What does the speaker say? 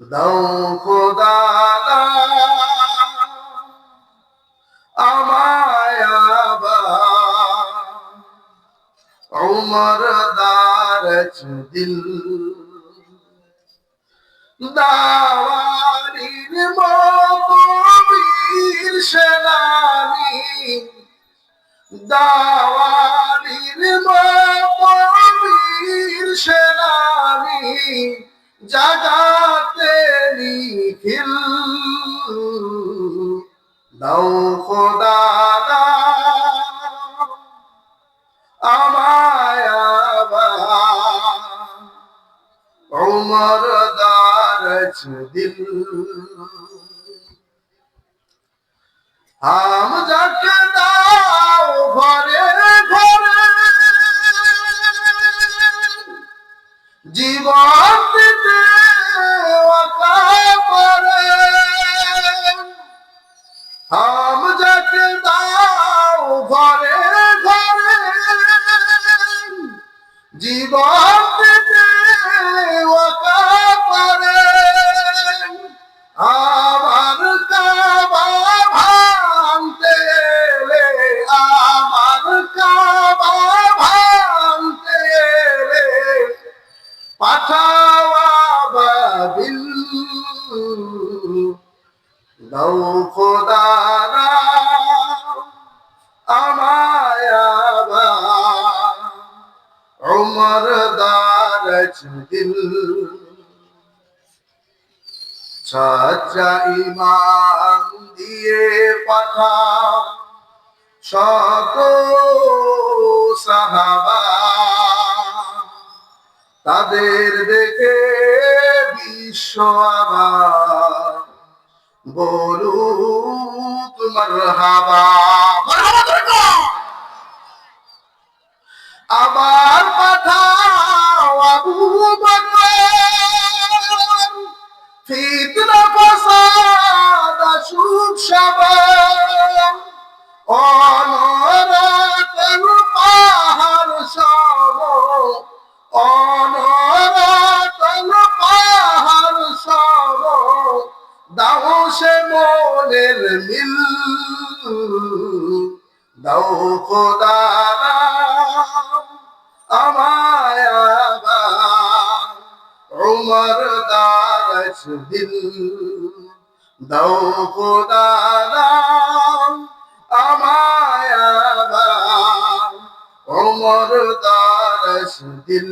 দাও খোদা আমায় আবার উমর দারজ দিল দাওয়ারির মতো বীর সেনানি দাওয়ারির মতো বীর সেনানি জাগাতে নিখিল দাও খোদা আমায় আবার উমর দারজ দিল হাম যাকে দাও ঘরে ঘরে জীবন দিতে ওয়াদা করে হাম যাকে দাও ঘরে ঘরে জীবন দিতে ওয়াদা করে আমার কাবা ভাঙতে এলে আমার কাবা ভাঙতে এলে পাঠাওয়া বাবিল দাও খোদা আমায় আবার উমর দারজ দিল সচ্চা ঈমান দিয়ে পাঠাও শত সাহাবা তাদের দেখে বিশ্ব আবার বলুক মারহাবা আবার পাঠাও আবু বকর ফিতনা ফাসাদ আসুক সবার অনরাতন পাহাড় সব অনরাতন পাহাড় সব দাও সে মনের মিল দাও খোদা আমায় আবার উমর দারজ দিল দাও খোদা আমায় আবার উমর দারজ দিল